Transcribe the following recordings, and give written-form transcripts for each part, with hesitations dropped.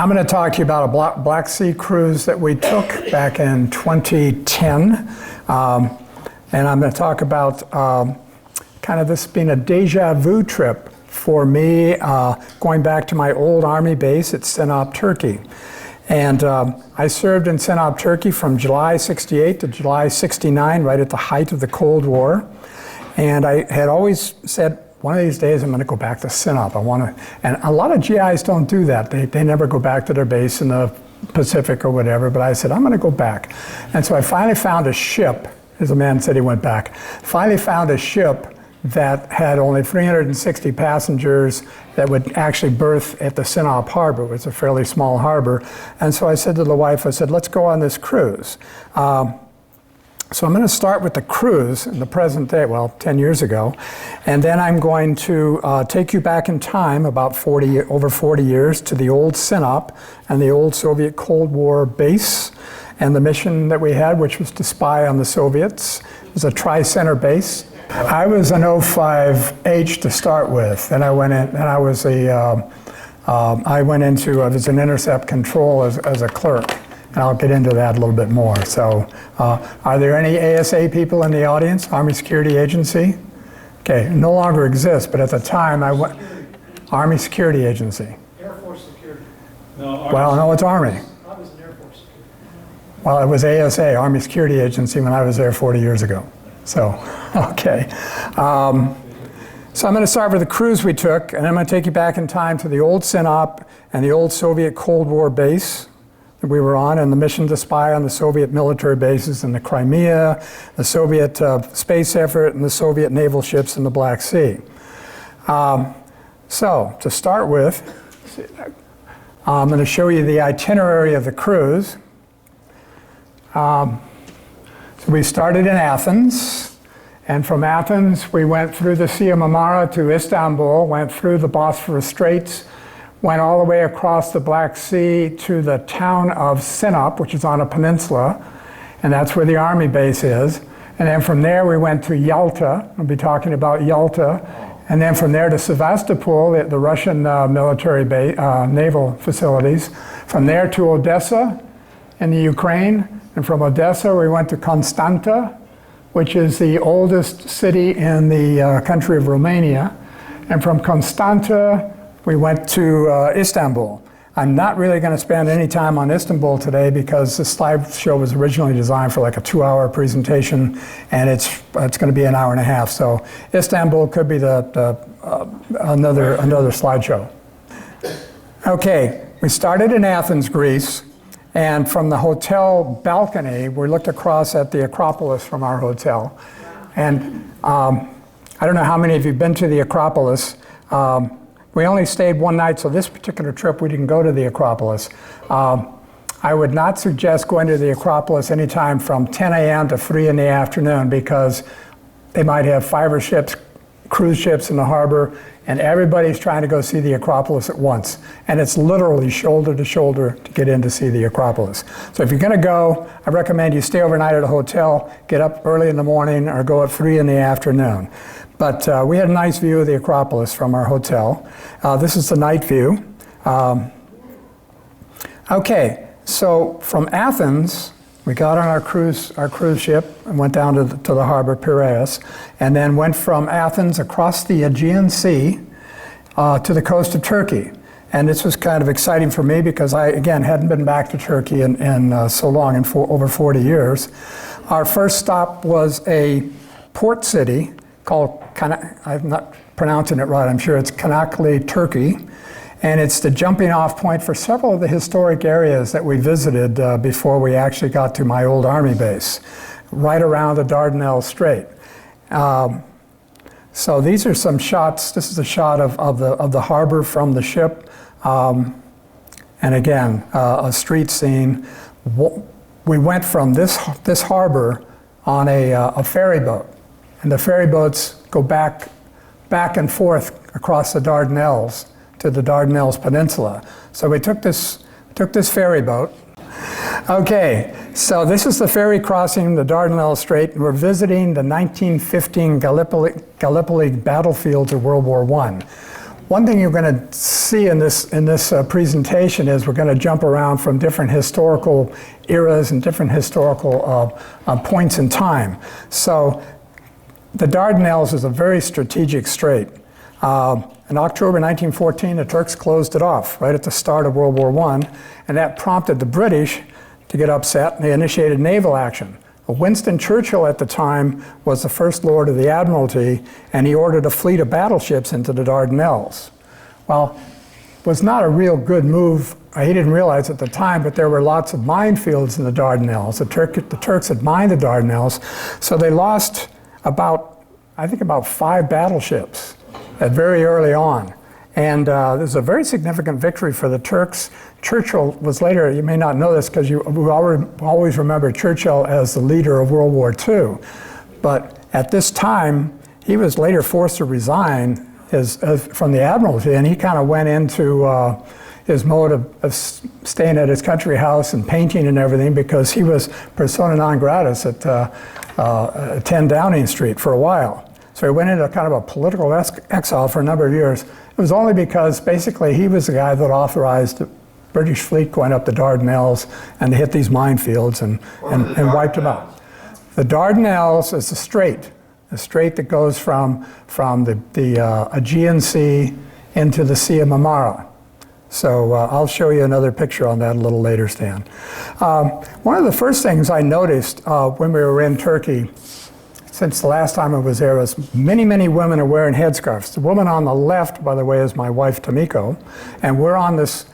I'm going to talk to you about a Black Sea cruise that we took back in 2010. And I'm going to talk about kind of this being a deja vu trip for me, going back to my old Army base at Sinop, Turkey. And I served in Sinop, Turkey from July 68 to July 69, right at the height of the Cold War. And I had always said, one of these days I'm going to go back to Sinop. And a lot of GIs don't do that. They never go back to their base in the Pacific or whatever, but I said, I'm going to go back. And so I finally found a ship, as a man said he went back, finally found a ship that had only 360 passengers that would actually berth at the Sinop harbor. It was a fairly small harbor. And so I said to the wife, I said, let's go on this cruise. So I'm going to start with the cruise in the present day, well, 10 years ago, and then I'm going to take you back in time about over 40 years to the old Sinop and the old Soviet Cold War base and the mission that we had, which was to spy on the Soviets. It was a tri-center base. I was an 05H to start with, and I went in, and I was I was an intercept control as a clerk. And I'll get into that a little bit more. So, are there any ASA people in the audience? Army Security Agency? Okay, it no longer exists, but at the time I went. Army Security Agency. Air Force Security. No, it's Army. I was in Air Force Security. Well, it was ASA, Army Security Agency, when I was there 40 years ago. So, okay. So I'm going to start with the cruise we took, and I'm going to take you back in time to the old Sinop and the old Soviet Cold War base that we were on, and the mission to spy on the Soviet military bases in the Crimea, the Soviet space effort, and the Soviet naval ships in the Black Sea. So to start with, I'm going to show you the itinerary of the cruise. So we started in Athens, and from Athens we went through the Sea of Marmara to Istanbul, went through the Bosphorus Straits, went all the way across the Black Sea to the town of Sinop, which is on a peninsula, and that's where the Army base is. And then from there we went to Yalta. I'll be talking about Yalta. And then from there to Sevastopol, the Russian military naval facilities. From there to Odessa in the Ukraine. And from Odessa we went to Constanta, which is the oldest city in the country of Romania. And from Constanta we went to Istanbul. I'm not really going to spend any time on Istanbul today because the slideshow was originally designed for like a 2-hour presentation, and it's going to be an hour and a half. So Istanbul could be another slideshow. Okay, we started in Athens, Greece, and from the hotel balcony, we looked across at the Acropolis from our hotel. And I don't know how many of you have been to the Acropolis. We only stayed one night, so this particular trip we didn't go to the Acropolis. I would not suggest going to the Acropolis anytime from 10 a.m. to 3 in the afternoon because they might have 5 or 6 cruise ships in the harbor, and everybody's trying to go see the Acropolis at once. And it's literally shoulder to shoulder to get in to see the Acropolis. So if you're going to go, I recommend you stay overnight at a hotel, get up early in the morning, or go at 3 in the afternoon. But we had a nice view of the Acropolis from our hotel. This is the night view. Okay, so from Athens, we got on our cruise ship and went down to the harbor, Piraeus, and then went from Athens across the Aegean Sea to the coast of Turkey. And this was kind of exciting for me because I, again, hadn't been back to Turkey in so long, over 40 years. Our first stop was a port city called, I'm not pronouncing it right, I'm sure it's Çanakkale, Turkey. And it's the jumping off point for several of the historic areas that we visited before we actually got to my old Army base, right around the Dardanelles Strait. So these are some shots. This is a shot of the harbor from the ship. And again, a street scene. We went from this harbor on a ferry boat. And the ferry boats go back and forth across the Dardanelles to the Dardanelles Peninsula. So we took this ferry boat. Okay, so this is the ferry crossing the Dardanelles Strait, and we're visiting the 1915 Gallipoli battlefields of World War I. One thing you're going to see in this presentation is we're going to jump around from different historical eras and different historical points in time. So the Dardanelles is a very strategic strait. In October 1914, the Turks closed it off right at the start of World War I, and that prompted the British to get upset, and they initiated naval action. Winston Churchill at the time was the First Lord of the Admiralty, and he ordered a fleet of battleships into the Dardanelles. Well, it was not a real good move. He didn't realize at the time, but there were lots of minefields in the Dardanelles. The Turks had mined the Dardanelles, so they lost I think about 5 battleships very early on. And it was a very significant victory for the Turks. Churchill was later, you may not know this because we always remember Churchill as the leader of World War II. But at this time, he was later forced to resign from the Admiralty, and he kind of went into his mode of staying at his country house and painting and everything, because he was persona non gratis at 10 Downing Street for a while. So he went into kind of a political exile for a number of years. It was only because basically he was the guy that authorized the British fleet going up the Dardanelles and to hit these minefields and wiped them out. The Dardanelles is a strait that goes from the Aegean Sea into the Sea of Marmara. So I'll show you another picture on that a little later, Stan. One of the first things I noticed when we were in Turkey, since the last time I was there, was many, many women are wearing headscarves. The woman on the left, by the way, is my wife Tomiko, and we're on this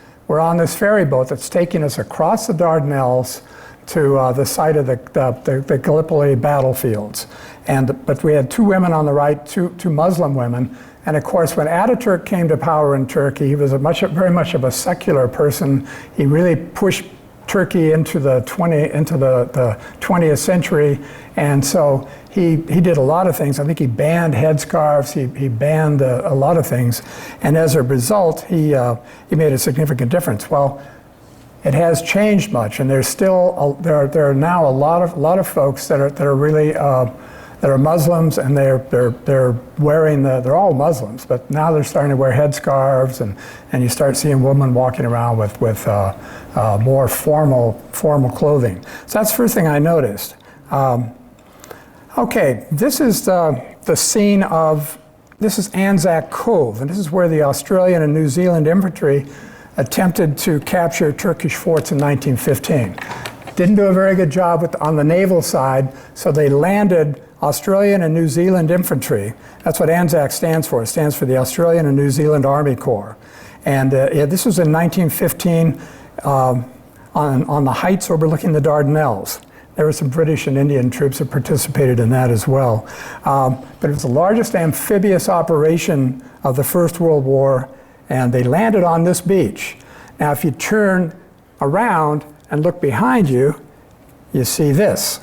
ferry boat that's taking us across the Dardanelles to the site of the Gallipoli battlefields. But we had 2 women on the right, two Muslim women. And of course, when Ataturk came to power in Turkey, he was very much of a secular person. He really pushed Turkey into the 20th century, and so he did a lot of things. I think he banned headscarves. He banned a lot of things, and as a result, he made a significant difference. Well, it has changed much, and there's still there are now a lot of folks that are really that are Muslims, and they're wearing they're all Muslims, but now they're starting to wear headscarves, and you start seeing women walking around with more formal clothing. So that's the first thing I noticed. Okay, this is the scene of, this is Anzac Cove, and this is where the Australian and New Zealand infantry attempted to capture Turkish forts in 1915. Didn't do a very good job on the naval side, so they landed Australian and New Zealand infantry. That's what ANZAC stands for. It stands for the Australian and New Zealand Army Corps. And this was in 1915 on the heights overlooking the Dardanelles. There were some British and Indian troops that participated in that as well. But it was the largest amphibious operation of the First World War, and they landed on this beach. Now, if you turn around and look behind you, you see this.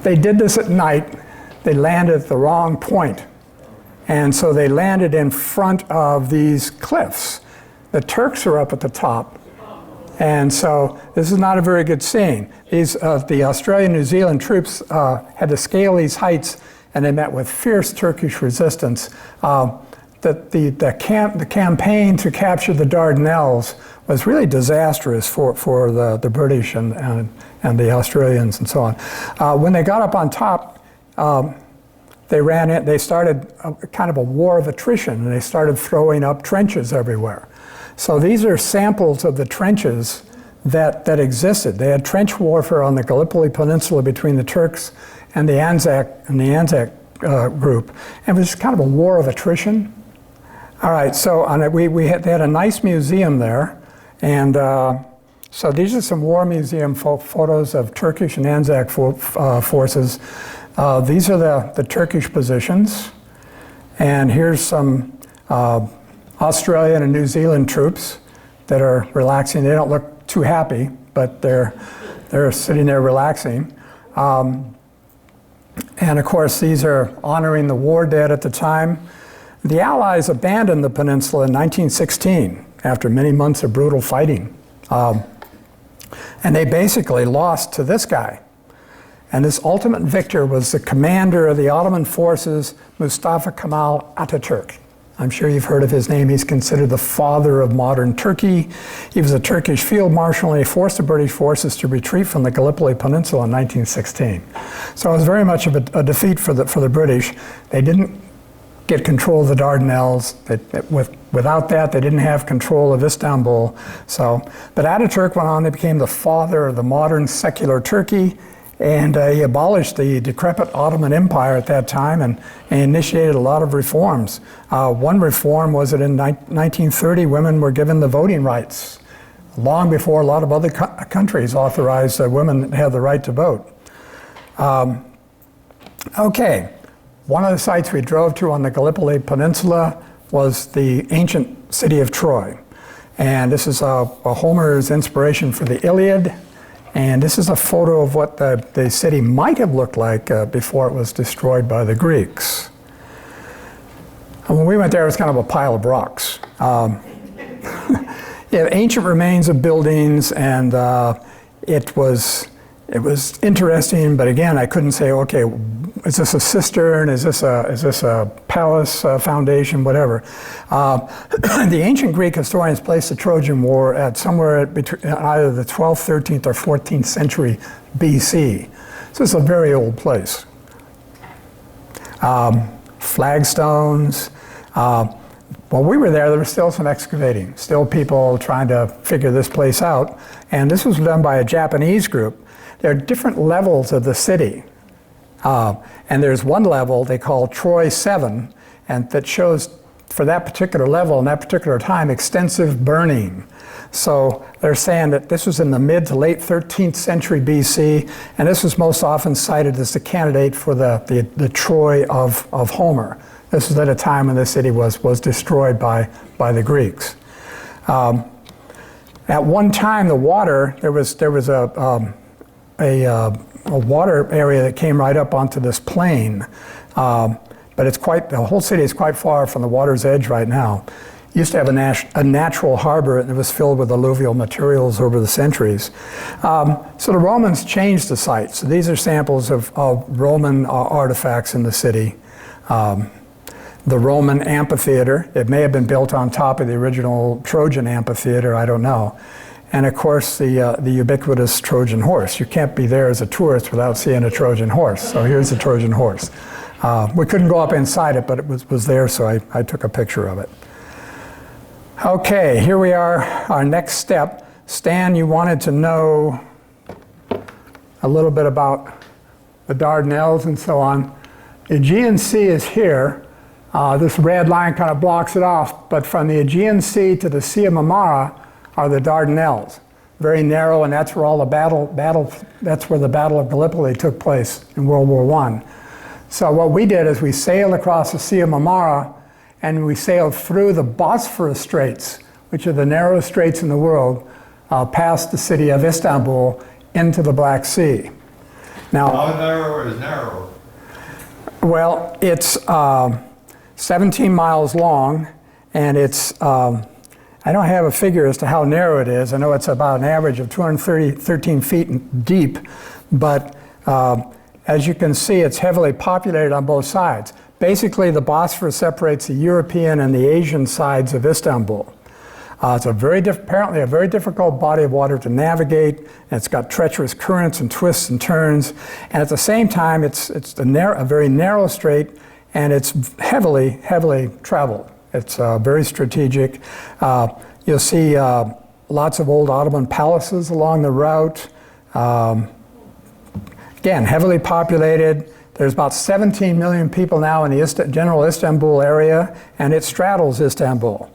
They did this at night. They landed at the wrong point. And so they landed in front of these cliffs. The Turks are up at the top. And so this is not a very good scene. The Australian New Zealand troops had to scale these heights, and they met with fierce Turkish resistance. The campaign to capture the Dardanelles was really disastrous for the British and the Australians and so on. When they got up on top, they started kind of a war of attrition, and they started throwing up trenches everywhere. So these are samples of the trenches that existed. They had trench warfare on the Gallipoli Peninsula between the Turks and the Anzac group, and it was kind of a war of attrition. All right, so they had a nice museum there, and so these are some war museum photos of Turkish and Anzac forces. These are the Turkish positions, and here's some Australian and New Zealand troops that are relaxing. They don't look too happy, but they're sitting there relaxing. And of course, these are honoring the war dead at the time. The Allies abandoned the peninsula in 1916 after many months of brutal fighting. And they basically lost to this guy. And this ultimate victor was the commander of the Ottoman forces, Mustafa Kemal Atatürk. I'm sure you've heard of his name. He's considered the father of modern Turkey. He was a Turkish field marshal, and he forced the British forces to retreat from the Gallipoli Peninsula in 1916. So it was very much of a defeat for the British. They didn't get control of the Dardanelles. Without that, they didn't have control of Istanbul. But Ataturk went on, he became the father of the modern secular Turkey, and he abolished the decrepit Ottoman Empire at that time and initiated a lot of reforms. One reform was that in 1930, women were given the voting rights, long before a lot of other countries authorized women to have the right to vote. Okay, one of the sites we drove to on the Gallipoli Peninsula was the ancient city of Troy. And this is Homer's inspiration for the Iliad. And this is a photo of what the city might have looked like before it was destroyed by the Greeks. And when we went there, it was kind of a pile of rocks. You have ancient remains of buildings, and it was interesting, but again, I couldn't say, okay, is this a cistern? Is this a palace foundation? Whatever. The ancient Greek historians placed the Trojan War at somewhere between either the 12th, 13th, or 14th century BC. So it's a very old place. Flagstones. While we were there was still some excavating, still people trying to figure this place out. And this was done by a Japanese group. There are different levels of the city. And there's one level they call Troy 7, and that shows for that particular level and that particular time extensive burning. So they're saying that this was in the mid to late 13th century BC, and this was most often cited as the candidate for the Troy of Homer. This was at a time when the city was destroyed by the Greeks. At one time, the water, there was a water area that came right up onto this plain, but the whole city is quite far from the water's edge right now. It used to have a natural harbor, and it was filled with alluvial materials over the centuries. So the Romans changed the site. So these are samples of Roman artifacts in the city. The Roman amphitheater, it may have been built on top of the original Trojan amphitheater, I don't know. And of course, the ubiquitous Trojan horse. You can't be there as a tourist without seeing a Trojan horse. So here's the Trojan horse. We couldn't go up inside it, but it was there, so I took a picture of it. Okay, here we are, our next step. Stan, you wanted to know a little bit about the Dardanelles and so on. The Aegean Sea is here. This red line kind of blocks it off, but from the Aegean Sea to the Sea of Marmara are the Dardanelles. Very narrow, and that's where all the that's where the Battle of Gallipoli took place in World War I. So what we did is we sailed across the Sea of Marmara, and we sailed through the Bosphorus Straits, which are the narrowest straits in the world, past the city of Istanbul into the Black Sea. Now, how narrow is narrow? Well, it's 17 miles long, and it's, I don't have a figure as to how narrow it is. I know it's about an average of 213 feet deep, but as you can see, it's heavily populated on both sides. Basically, the Bosphorus separates the European and the Asian sides of Istanbul. It's apparently a very difficult body of water to navigate, and it's got treacherous currents and twists and turns. And at the same time, it's a very narrow strait, and it's heavily traveled. It's very strategic. You'll see lots of old Ottoman palaces along the route. Again, heavily populated. There's about 17 million people now in the general Istanbul area, and it straddles Istanbul.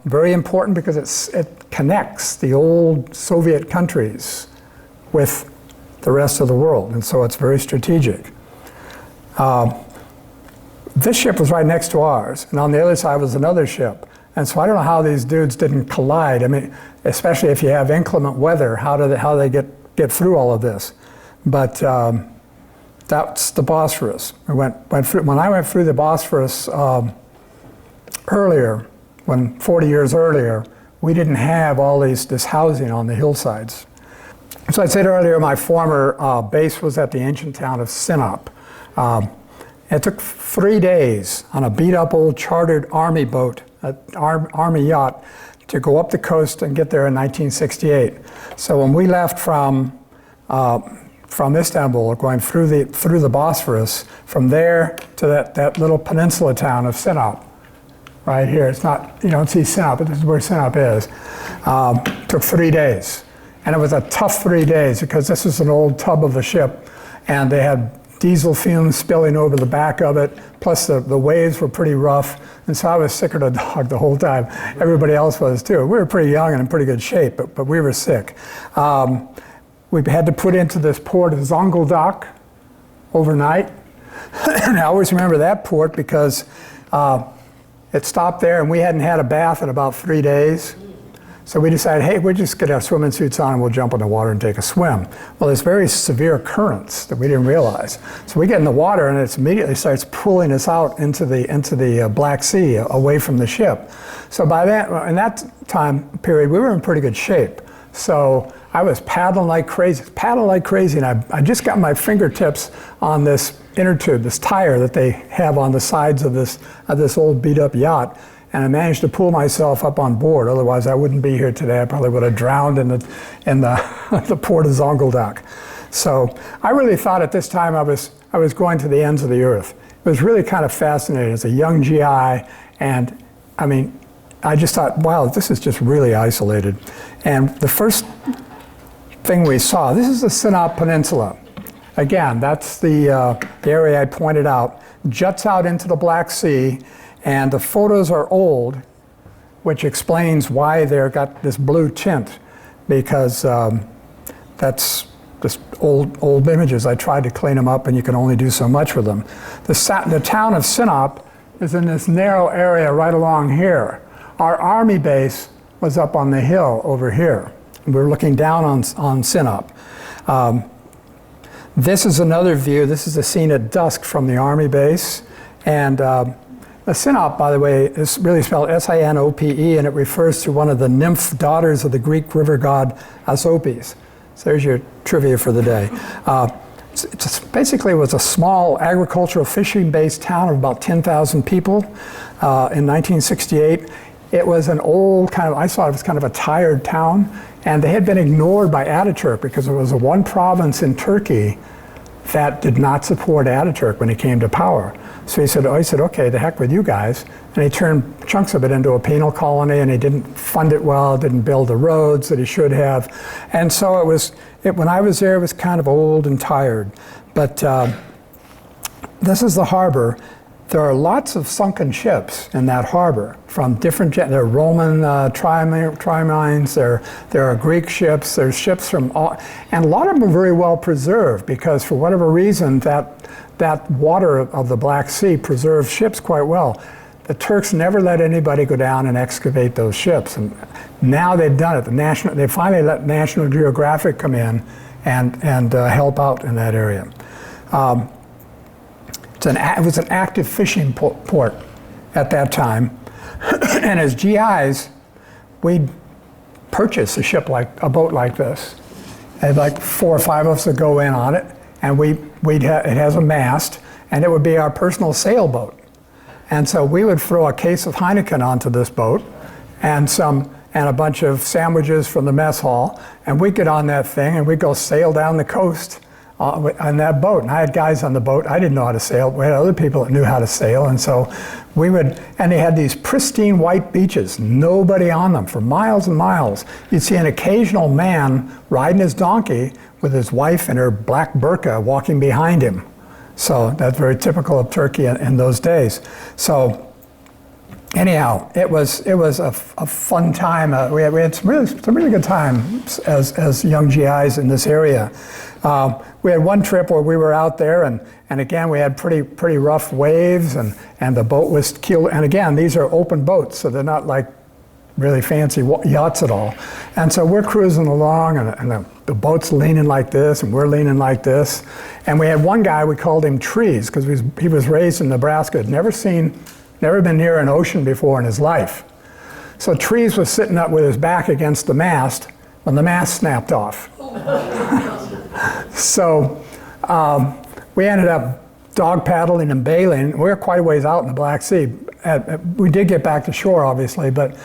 Very important because it connects the old Soviet countries with the rest of the world, and so it's very strategic. This ship was right next to ours, and on the other side was another ship. And so I don't know how these dudes didn't collide. I mean, especially if you have inclement weather, how do they get through all of this? But that's the Bosphorus. When I went through the Bosphorus earlier, 40 years earlier, we didn't have all this housing on the hillsides. So I said earlier, my former base was at the ancient town of Sinop. It took 3 days on a beat-up old chartered army boat, an army yacht, to go up the coast and get there in 1968. So when we left from Istanbul, going through the Bosphorus, from there to that little peninsula town of Sinop, right here. It's not, you don't see Sinop, but this is where Sinop is. Took 3 days. And it was a tough 3 days because this was an old tub of a ship, and they had diesel fumes spilling over the back of it, plus the waves were pretty rough, and so I was sick of the dog the whole time. Everybody else was too. We were pretty young and in pretty good shape, but we were sick. We had to put into this port of Zonguldak overnight. And I always remember that port because it stopped there and we hadn't had a bath in about 3 days. So we decided, hey, we're just gonna have swimming suits on and we'll jump in the water and take a swim. Well, there's very severe currents that we didn't realize. So we get in the water and it immediately starts pulling us out into the Black Sea, away from the ship. So by that, in that time period, we were in pretty good shape. So I was paddling like crazy, and I just got my fingertips on this inner tube, this tire that they have on the sides of this old beat-up yacht. And I managed to pull myself up on board. Otherwise, I wouldn't be here today. I probably would have drowned in the the port of Zonguldak. So I really thought at this time I was going to the ends of the earth. It was really kind of fascinating as a young GI, and I mean, I just thought, wow, this is just really isolated. And the first thing we saw, this is the Sinop Peninsula. Again, that's the area I pointed out. Juts out into the Black Sea. And the photos are old, which explains why they've got this blue tint, because that's just old images. I tried to clean them up, and you can only do so much with them. The town of Sinop is in this narrow area right along here. Our army base was up on the hill over here. We were looking down on Sinop. This is another view. This is a scene at dusk from the army base. And Sinop, by the way, is really spelled S-I-N-O-P-E, and it refers to one of the nymph daughters of the Greek river god Asopes. So there's your trivia for the day. Basically, it was a small agricultural fishing-based town of about 10,000 people in 1968. It was an old kind of, I saw it as kind of a tired town, and they had been ignored by Ataturk because it was the one province in Turkey that did not support Ataturk when he came to power. So he said, okay, the heck with you guys. And he turned chunks of it into a penal colony, and he didn't fund it well, didn't build the roads that he should have. And so when I was there, it was kind of old and tired. But this is the harbor. There are lots of sunken ships in that harbor from different, there are Roman trimines, there are Greek ships, there's ships from all, and a lot of them are very well preserved because for whatever reason that water of the Black Sea preserves ships quite well. The Turks never let anybody go down and excavate those ships, and now they've done it. They finally let National Geographic come in and help out in that area. It was an active fishing port at that time, and as GIs, we'd purchase a boat like this. And like 4 or 5 of us would go in on it, and it has a mast, and it would be our personal sailboat. And so we would throw a case of Heineken onto this boat, and a bunch of sandwiches from the mess hall, and we'd get on that thing and we'd go sail down the coast on that boat. And I had guys on the boat. I didn't know how to sail. We had other people that knew how to sail. And so and they had these pristine white beaches, nobody on them for miles and miles. You'd see an occasional man riding his donkey with his wife in her black burqa walking behind him. So that's very typical of Turkey in those days. So anyhow, it was a fun time. We had some really good time as young GIs in this area. We had one trip where we were out there, and again we had pretty rough waves, and the boat was keeled. And again, these are open boats, so they're not like really fancy yachts at all. And so we're cruising along, and the boat's leaning like this, and we're leaning like this. And we had one guy, we called him Trees, because he was raised in Nebraska, had never been near an ocean before in his life. So Trees was sitting up with his back against the mast, when the mast snapped off. So we ended up dog paddling and bailing. We were quite a ways out in the Black Sea. We did get back to shore, obviously, but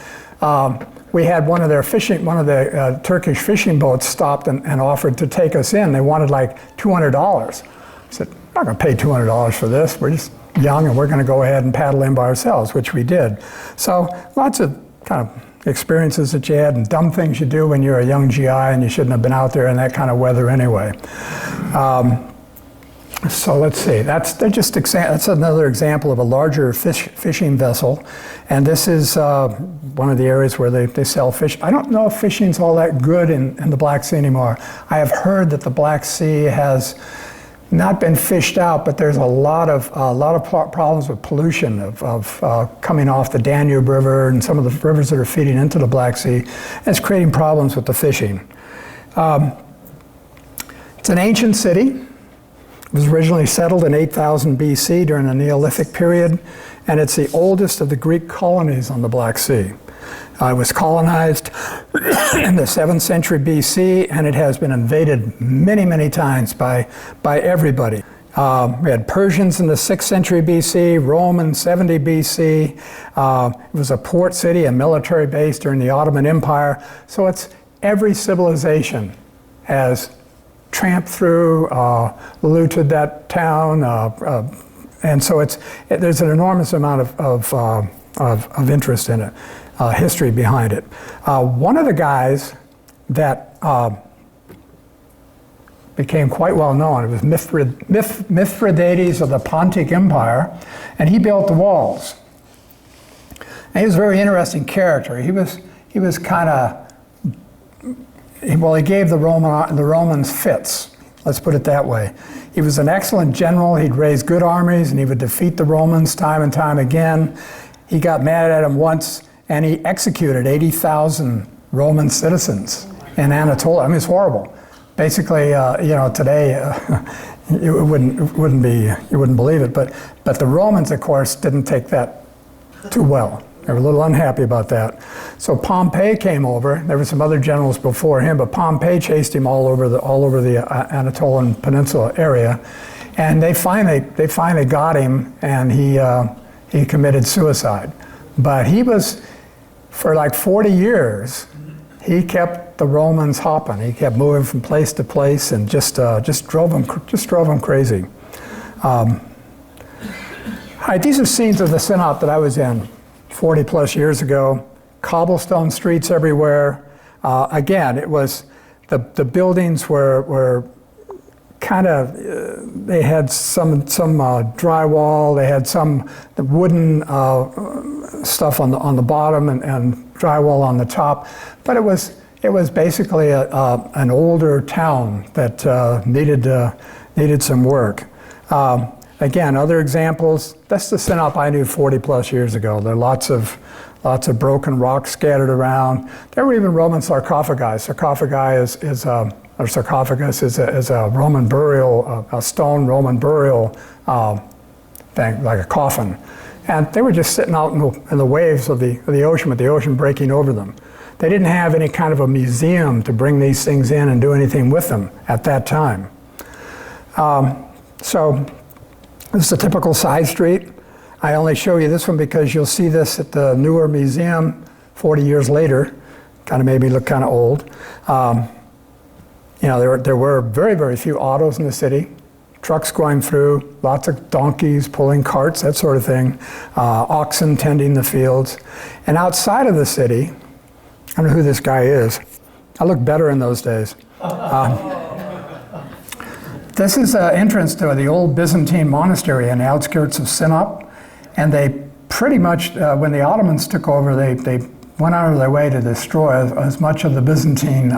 we had one of the Turkish fishing boats stopped and offered to take us in. They wanted like $200. I said, I'm not going to pay $200 for this. We're just young and we're going to go ahead and paddle in by ourselves, which we did. So lots of kind of experiences that you had and dumb things you do when you're a young GI and you shouldn't have been out there in that kind of weather anyway. So let's see, that's another example of a larger fishing vessel. And this is one of the areas where they sell fish. I don't know if fishing's all that good in the Black Sea anymore. I have heard that the Black Sea has not been fished out, but there's a lot of problems with pollution of coming off the Danube River and some of the rivers that are feeding into the Black Sea. And it's creating problems with the fishing. It's an ancient city. It was originally settled in 8000 BC during the Neolithic period, and it's the oldest of the Greek colonies on the Black Sea. It was colonized in the 7th century BC, and it has been invaded many, many times by everybody. We had Persians in the 6th century BC, Rome in 70 BC. It was a port city, a military base during the Ottoman Empire. So it's every civilization has tramped through, looted that town, and so there's an enormous amount of interest in it, history behind it. One of the guys that became quite well known, it was Mithridates of the Pontic Empire, and he built the walls. And he was a very interesting character. He was kind of, well, he gave the Romans fits, let's put it that way. He was an excellent general. He'd raise good armies, and he would defeat the Romans time and time again. He got mad at them once, and he executed 80,000 Roman citizens in Anatolia. I mean, it's horrible. Basically, today you wouldn't believe it, but the Romans, of course, didn't take that too well. They were a little unhappy about that. So Pompey came over. There were some other generals before him, but Pompey chased him all over the Anatolian Peninsula area, and they finally got him, and he committed suicide. But he was, for like 40 years, he kept the Romans hopping. He kept moving from place to place, and just drove them crazy. These are scenes of the Synod that I was in 40 plus years ago. Cobblestone streets everywhere. Again, it was the buildings were kind of they had some drywall. They had the wooden stuff on the bottom and drywall on the top. But it was basically an older town that needed some work. Again, other examples. That's the Synop I knew 40 plus years ago. There are lots of broken rocks scattered around. There were even Roman sarcophagi. Sarcophagus is a Roman burial, a stone Roman burial thing, like a coffin. And they were just sitting out in the waves of the ocean, with the ocean breaking over them. They didn't have any kind of a museum to bring these things in and do anything with them at that time. So this is a typical side street. I only show you this one because you'll see this at the newer museum 40 years later. Kind of made me look kind of old. There were very, very few autos in the city. Trucks going through, lots of donkeys pulling carts, that sort of thing. Oxen tending the fields. And outside of the city, I don't know who this guy is. I looked better in those days. This is an entrance to the old Byzantine monastery in the outskirts of Sinop. And they pretty much, when the Ottomans took over, they went out of their way to destroy as much of the Byzantine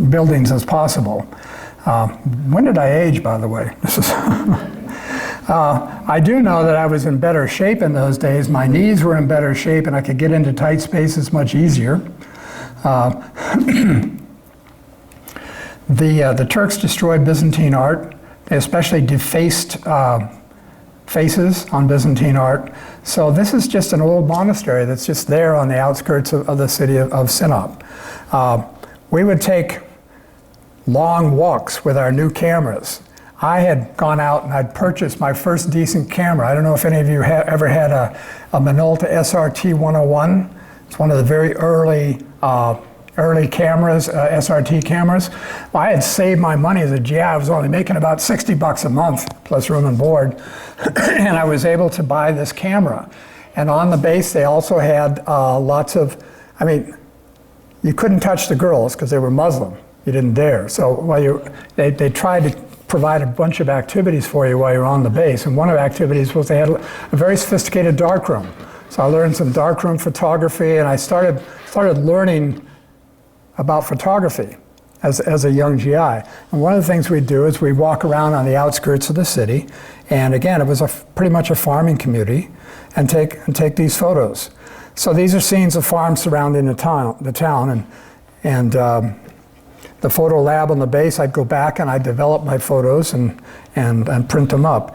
buildings as possible. When did I age, by the way? I do know that I was in better shape in those days. My knees were in better shape, and I could get into tight spaces much easier. The Turks destroyed Byzantine art. They especially defaced faces on Byzantine art. So this is just an old monastery that's just there on the outskirts of the city of Sinop. We would take long walks with our new cameras. I had gone out and I'd purchased my first decent camera. I don't know if any of you ever had a Minolta SRT 101. It's one of the very early cameras, SRT cameras. Well, I had saved my money as a GI. I was only making about 60 bucks a month plus room and board. And I was able to buy this camera. And on the base, they also had lots of, I mean, you couldn't touch the girls because they were Muslim. You didn't dare. So while they tried to provide a bunch of activities for you while you're on the base. And one of the activities was they had a very sophisticated darkroom. So I learned some darkroom photography, and I started learning about photography as a young GI. And one of the things we'd do is we'd walk around on the outskirts of the city, and again, it was pretty much a farming community, and take these photos. So these are scenes of farms surrounding the town, and the photo lab on the base, I'd go back and I'd develop my photos and print them up.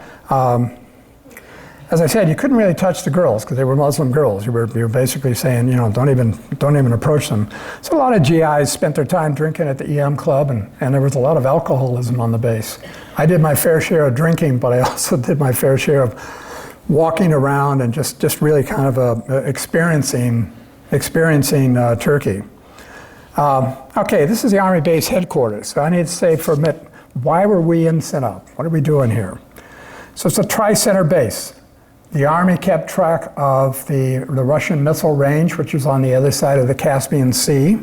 As I said, you couldn't really touch the girls because they were Muslim girls. You were basically saying, you know, don't even approach them. So a lot of GIs spent their time drinking at the EM club, and there was a lot of alcoholism on the base. I did my fair share of drinking, but I also did my fair share of walking around and just really kind of experiencing Turkey. Okay, this is the Army Base headquarters. So I need to say for a minute, why were we in Sinop? What are we doing here? So it's a tri-center base. The Army kept track of the Russian missile range, which is on the other side of the Caspian Sea.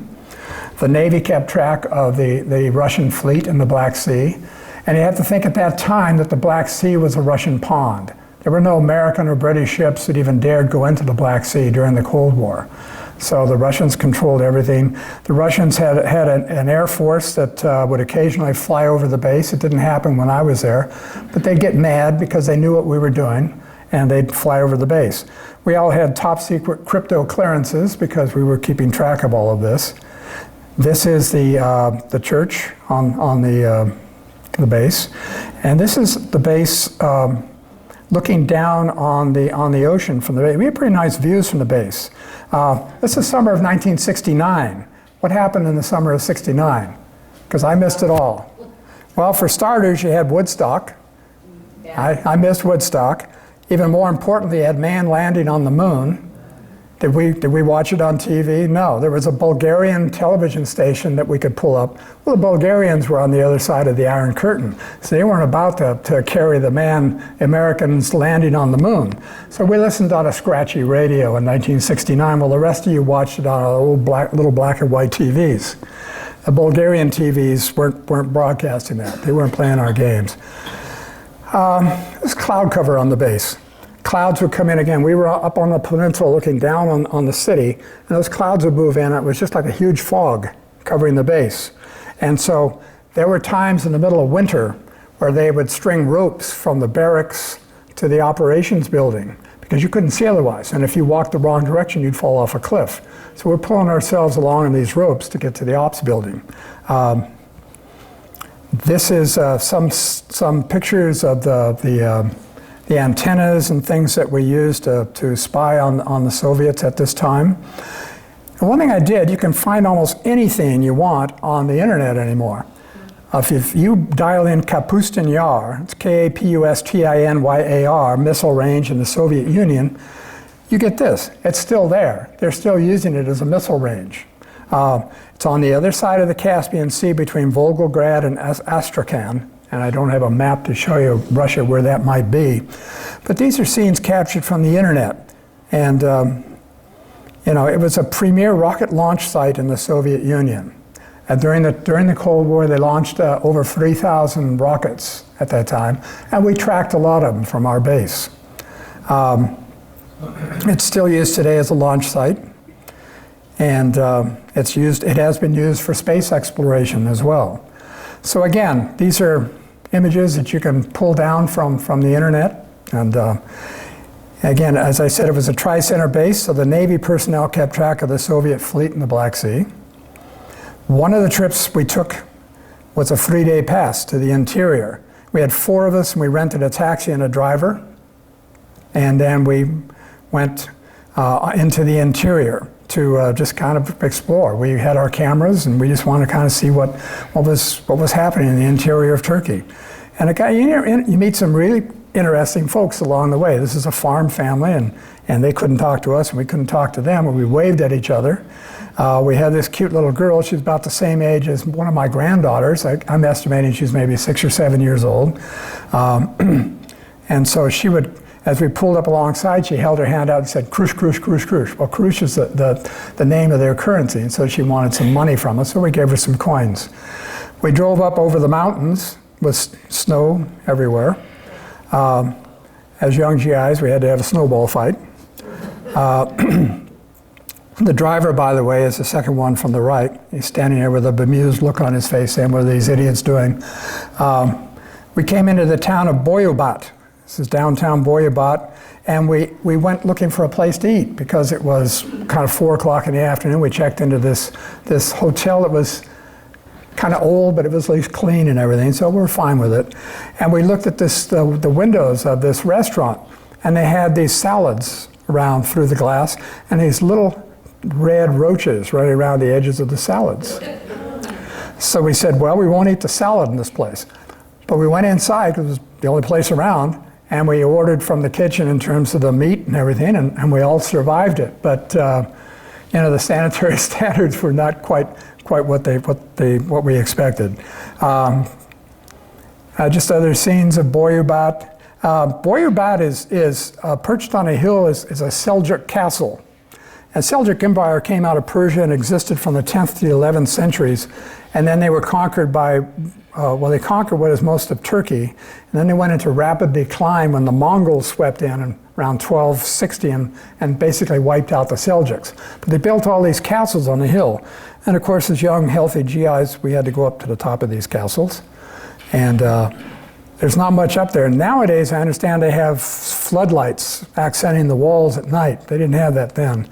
The Navy kept track of the Russian fleet in the Black Sea. And you have to think at that time that the Black Sea was a Russian pond. There were no American or British ships that even dared go into the Black Sea during the Cold War. So the Russians controlled everything. The Russians had an air force that would occasionally fly over the base. It didn't happen when I was there, but they'd get mad because they knew what we were doing, and they'd fly over the base. We all had top secret crypto clearances because we were keeping track of all of this. This is the church on the base, and this is the base looking down on the ocean from the base. We had pretty nice views from the base. This is summer of 1969. What happened in the summer of '69? Because I missed it all. Well, for starters, you had Woodstock. Yeah. I missed Woodstock. Even more importantly, you had man landing on the moon. Did we watch it on TV? No. There was a Bulgarian television station that we could pull up. Well, the Bulgarians were on the other side of the Iron Curtain, so they weren't about to carry the Americans landing on the moon. So we listened on a scratchy radio in 1969, while the rest of you watched it on old little black and white TVs. The Bulgarian TVs weren't broadcasting that. They weren't playing our games. There's cloud cover on the base. Clouds would come in again. We were up on the peninsula looking down on the city, and those clouds would move in. It was just like a huge fog covering the base. And so there were times in the middle of winter where they would string ropes from the barracks to the operations building because you couldn't see otherwise. And if you walked the wrong direction, you'd fall off a cliff. So we're pulling ourselves along in these ropes to get to the ops building. This is some pictures of the antennas and things that we used to spy on the Soviets at this time. And one thing I did, you can find almost anything you want on the internet anymore. If you dial in Kapustin Yar, it's K-A-P-U-S-T-I-N-Y-A-R, missile range in the Soviet Union, you get this. It's still there. They're still using it as a missile range. It's on the other side of the Caspian Sea between Volgograd and Astrakhan. And I don't have a map to show you Russia where that might be. But these are scenes captured from the internet. And you know, it was a premier rocket launch site in the Soviet Union. During the Cold War, they launched over 3,000 rockets at that time, and we tracked a lot of them from our base. It's still used today as a launch site, and it has been used for space exploration as well. So again, these are images that you can pull down from the internet. And again, as I said, it was a tri-center base, so the Navy personnel kept track of the Soviet fleet in the Black Sea. One of the trips we took was a 3-day pass to the interior. We had 4 of us, and we rented a taxi and a driver, And then we went into the interior to just kind of explore. We had our cameras, and we just wanted to kind of see what was happening in the interior of Turkey. And you meet some really interesting folks along the way. This is a farm family, and they couldn't talk to us, and we couldn't talk to them, and we waved at each other. We had this cute little girl. She's about the same age as one of my granddaughters. I'm estimating she's maybe 6 or 7 years old. And so she would, as we pulled up alongside, she held her hand out and said, "Krush, krush, krush, krush." Well, krush is the name of their currency, and so she wanted some money from us, so we gave her some coins. We drove up over the mountains with snow everywhere. As young GIs, we had to have a snowball fight. The driver, by the way, is the second one from the right. He's standing there with a bemused look on his face saying, "What are these idiots doing?" We came into the town of Boyabat. This is downtown Boyabat, and we went looking for a place to eat because it was kind of 4 o'clock in the afternoon. We checked into this hotel that was kind of old, but it was at least clean and everything, so we were fine with it. And we looked at the windows of this restaurant, and they had these salads around through the glass, and these little red roaches running around the edges of the salads. So we said, well, we won't eat the salad in this place. But we went inside, because it was the only place around, and we ordered from the kitchen in terms of the meat and everything, and we all survived it. But the sanitary standards were not quite what we expected. Just other scenes of Boyabat. Boyabat is perched on a hill is a Seljuk castle. And Seljuk Empire came out of Persia and existed from the 10th to the 11th centuries. And then they were conquered by, they conquered what is most of Turkey. And then they went into rapid decline when the Mongols swept in around 1260 and basically wiped out the Seljuks. But they built all these castles on the hill. And of course, as young, healthy GIs, we had to go up to the top of these castles. And there's not much up there. Nowadays, I understand they have floodlights accenting the walls at night. They didn't have that then.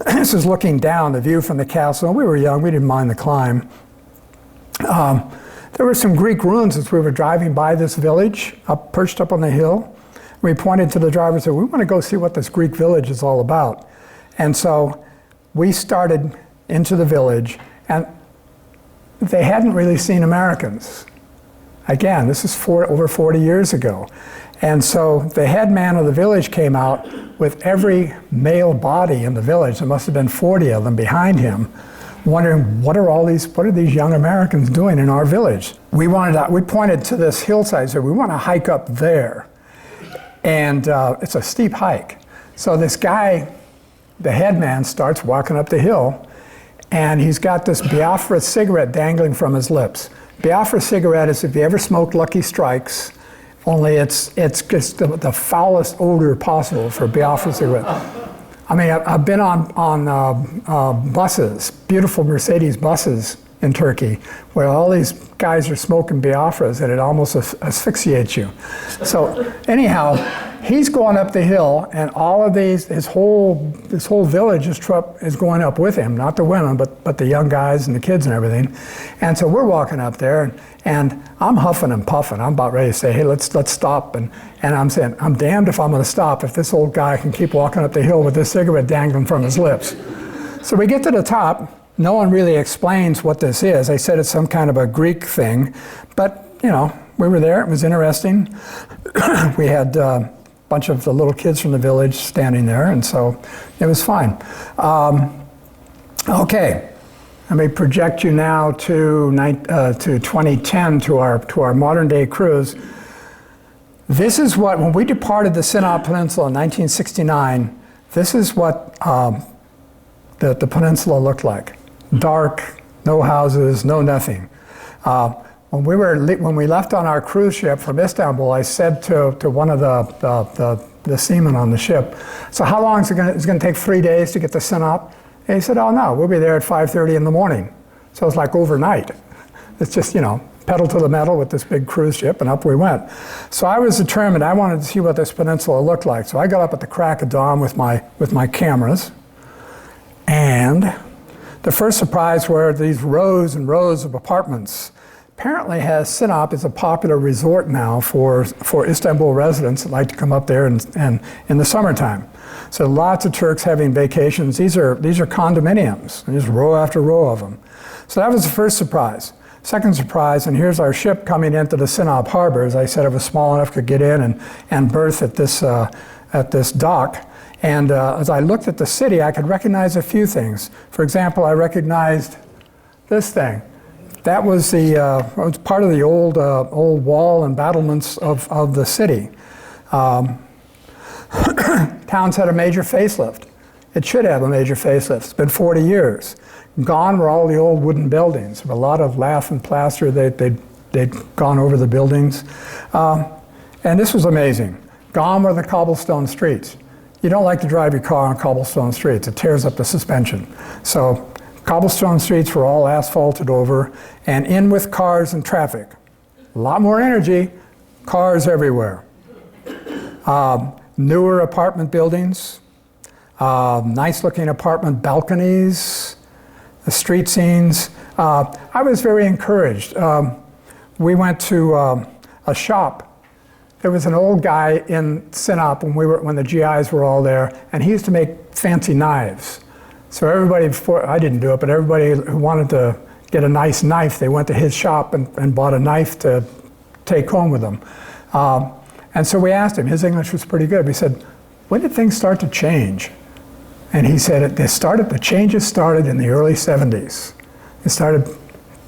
This is looking down, the view from the castle. We were young, we didn't mind the climb. There were some Greek ruins as we were driving by this village, perched up on the hill. We pointed to the driver and said, "We want to go see what this Greek village is all about." And so we started into the village, and they hadn't really seen Americans. Again, this is over 40 years ago. And so the head man of the village came out with every male body in the village, there must have been 40 of them behind him, wondering what are these young Americans doing in our village? We pointed to this hillside, so we want to hike up there. And it's a steep hike. So this guy, the head man, starts walking up the hill, and he's got this Biafra cigarette dangling from his lips. Biafra cigarette is, if you ever smoked Lucky Strikes, only it's just the foulest odor possible for Biafra cigarette. I mean, I've been on buses, beautiful Mercedes buses in Turkey, where all these guys are smoking Biafras, and it almost asphyxiates you. So anyhow, he's going up the hill, and all of this whole village is going up with him, not the women, but the young guys and the kids and everything. And so we're walking up there, and I'm huffing and puffing. I'm about ready to say, "Hey, let's stop." And I'm saying, I'm damned if I'm going to stop if this old guy can keep walking up the hill with this cigarette dangling from his lips. So we get to the top. No one really explains what this is. They said it's some kind of a Greek thing, but we were there. It was interesting. We had a bunch of the little kids from the village standing there, and so it was fine. Okay, let me project you now to 2010, to our modern day cruise. This is what, when we departed the Sinai Peninsula in 1969, this is what the peninsula looked like. Dark, no houses, no nothing. When we left on our cruise ship from Istanbul, I said to one of the seamen on the ship, "So how long is it going to take? 3 days to get to Sinop?" And he said, "Oh no, we'll be there at 5:30 in the morning." So it's like overnight. It's just pedal to the metal with this big cruise ship, and up we went. So I was determined. I wanted to see what this peninsula looked like. So I got up at the crack of dawn with my cameras, and the first surprise were these rows and rows of apartments apparently Sinop is a popular resort now for Istanbul residents that like to come up there and in the summertime. So lots of Turks having vacations. These are condominiums, and there's row after row of them. So that was the first surprise. Second surprise, and here's our ship coming into the Sinop harbor. As I said, it was small enough to get in and berth at this dock. And as I looked at the city, I could recognize a few things. For example, I recognized this thing. That was was part of the old wall and battlements of the city. Town's had a major facelift. It should have a major facelift. It's been 40 years. Gone were all the old wooden buildings. A lot of lath and plaster. They'd gone over the buildings. And this was amazing. Gone were the cobblestone streets. You don't like to drive your car on cobblestone streets. It tears up the suspension. So cobblestone streets were all asphalted over and in with cars and traffic. A lot more energy, cars everywhere. Newer apartment buildings, nice looking apartment balconies, the street scenes. I was very encouraged. We went to a shop. There was an old guy in Sinop when the GIs were all there, and he used to make fancy knives. So everybody, I didn't do it, but everybody who wanted to get a nice knife, they went to his shop and bought a knife to take home with them. And so we asked him, his English was pretty good. We said, when did things start to change? And he said, the changes started in the early 70s. They started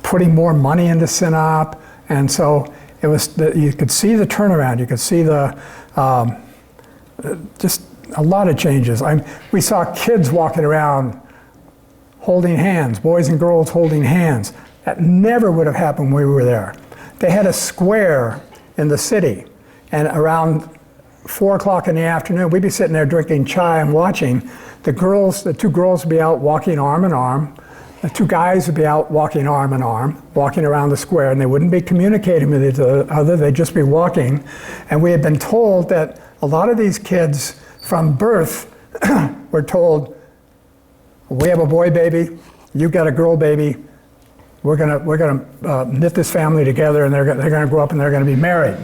putting more money into Sinop, and so it was, you could see the turnaround, you could see just a lot of changes. We saw kids walking around holding hands, boys and girls holding hands. That never would have happened when we were there. They had a square in the city, and around 4 o'clock in the afternoon, we'd be sitting there drinking chai and watching. The two girls would be out walking arm in arm. The two guys would be out walking arm in arm, walking around the square, and they wouldn't be communicating with each other, they'd just be walking. And we had been told that a lot of these kids from birth were told, we have a boy baby, you've got a girl baby, we're gonna knit this family together, and they're gonna grow up and they're gonna be married.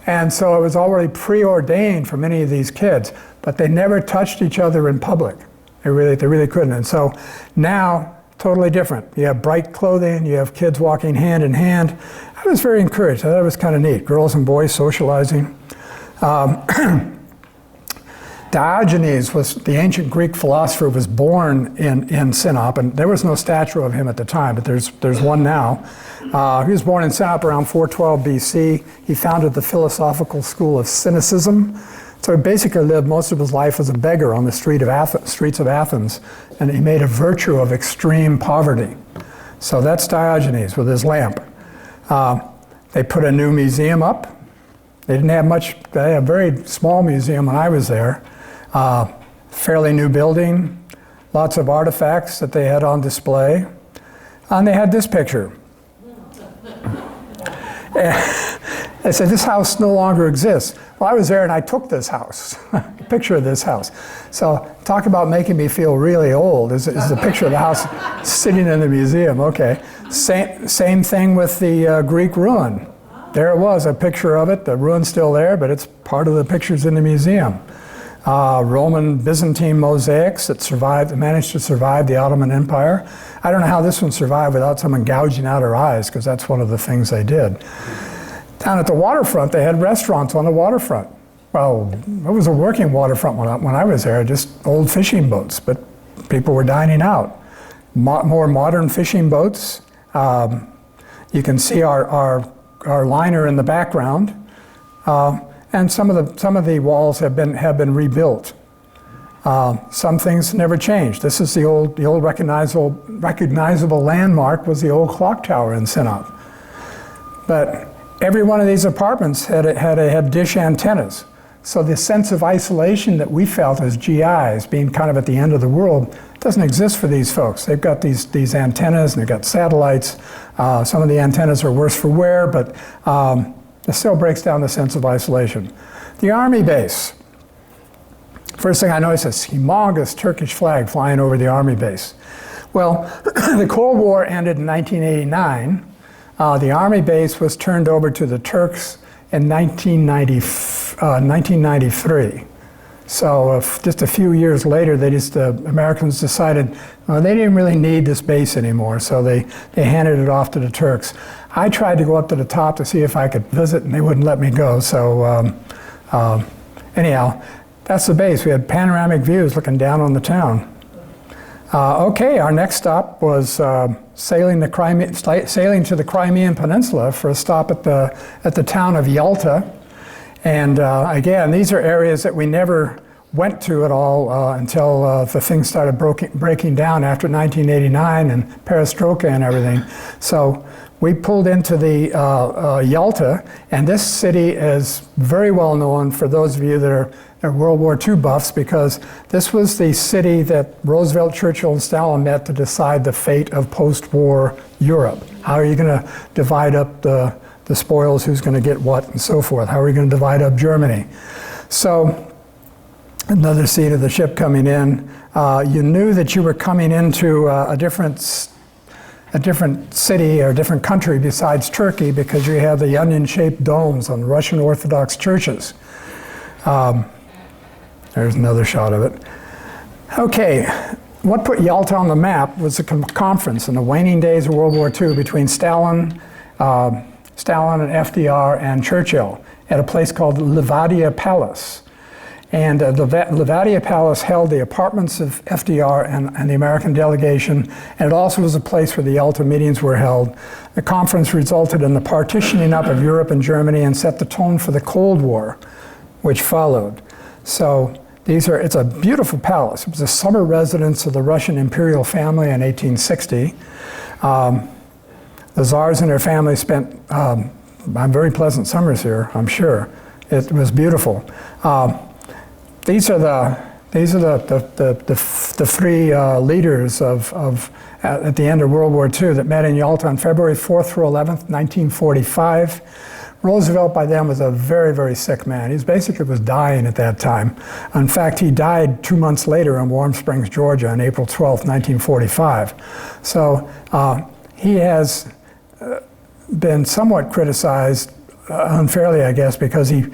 And so it was already preordained for many of these kids, but they never touched each other in public. They really couldn't. And so now, totally different. You have bright clothing, you have kids walking hand in hand. I was very encouraged. I thought it was kind of neat. Girls and boys socializing. Diogenes was the ancient Greek philosopher, was born in Sinop, and there was no statue of him at the time, but there's one now. He was born in Sinop around 412 BC. He founded the philosophical school of Cynicism. So he basically lived most of his life as a beggar on the streets of Athens, and he made a virtue of extreme poverty. So that's Diogenes with his lamp. They put a new museum up. They didn't have much, they had a very small museum when I was there. Fairly new building, lots of artifacts that they had on display. And they had this picture. They said, this house no longer exists. Well, I was there and I took this house, a picture of this house. So talk about making me feel really old is the picture of the house sitting in the museum. Okay, same thing with the Greek ruin. There it was, a picture of it. The ruin's still there, but it's part of the pictures in the museum. Roman Byzantine mosaics that managed to survive the Ottoman Empire. I don't know how this one survived without someone gouging out her eyes, because that's one of the things they did. Down at the waterfront, they had restaurants on the waterfront. Well, it was a working waterfront when I was there, just old fishing boats, but people were dining out. More modern fishing boats. You can see our liner in the background. And some of the walls have been rebuilt. Some things never changed. This is the old recognizable landmark was the old clock tower in Sinop. But every one of these apartments had dish antennas. So the sense of isolation that we felt as GIs, being kind of at the end of the world, doesn't exist for these folks. They've got these antennas and they've got satellites. Some of the antennas are worse for wear, but it still breaks down the sense of isolation. The army base. First thing I noticed is a humongous Turkish flag flying over the army base. Well, the Cold War ended in 1989. The army base was turned over to the Turks in 1993. So just a few years later, the Americans decided they didn't really need this base anymore, so they handed it off to the Turks. I tried to go up to the top to see if I could visit, and they wouldn't let me go. So anyhow, that's the base. We had panoramic views looking down on the town. Okay, our next stop was sailing to the Crimean Peninsula for a stop at the town of Yalta. And again, these are areas that we never went to at all until the things started breaking down after 1989 and perestroika and everything. So we pulled into the Yalta, and this city is very well known for those of you that are World War II buffs, because this was the city that Roosevelt, Churchill, and Stalin met to decide the fate of post-war Europe. How are you going to divide up the spoils, who's going to get what, and so forth? How are we going to divide up Germany? So, another scene of the ship coming in. You knew that you were coming into a different city or a different country besides Turkey, because you have the onion-shaped domes on Russian Orthodox churches. There's another shot of it. Okay, what put Yalta on the map was a conference in the waning days of World War II between Stalin and FDR and Churchill at a place called Levadia Palace. And the Levadia Palace held the apartments of FDR and the American delegation, and it also was a place where the Yalta meetings were held. The conference resulted in the partitioning up of Europe and Germany and set the tone for the Cold War, which followed. So it's a beautiful palace. It was a summer residence of the Russian imperial family in 1860. The czars and their family spent very pleasant summers here, I'm sure. It was beautiful. These are the three leaders at the end of World War II that met in Yalta on February 4th through 11th, 1945. Roosevelt by then was a very, very sick man. He basically was dying at that time. In fact, he died 2 months later in Warm Springs, Georgia on April 12th, 1945. So he has been somewhat criticized, unfairly I guess, because he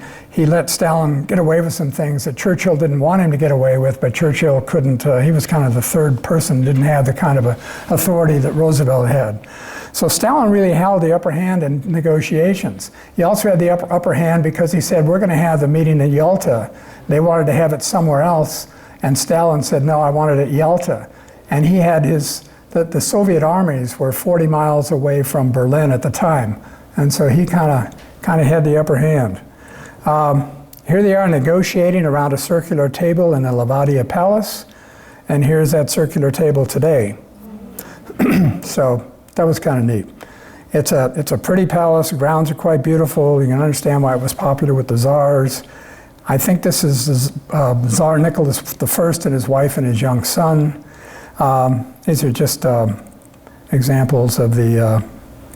let Stalin get away with some things that Churchill didn't want him to get away with, but Churchill couldn't, he was kind of the third person, didn't have the kind of authority that Roosevelt had. So Stalin really held the upper hand in negotiations. He also had the upper hand because he said, we're going to have the meeting in Yalta. They wanted to have it somewhere else, and Stalin said, no, I want it at Yalta. And he had the Soviet armies were 40 miles away from Berlin at the time, and so he kind of had the upper hand. Here they are negotiating around a circular table in the Levadia Palace, and here's that circular table today. So that was kind of neat. It's a pretty palace. The grounds are quite beautiful. You can understand why it was popular with the czars. I think this is Tsar Nicholas I and his wife and his young son. These are just examples of the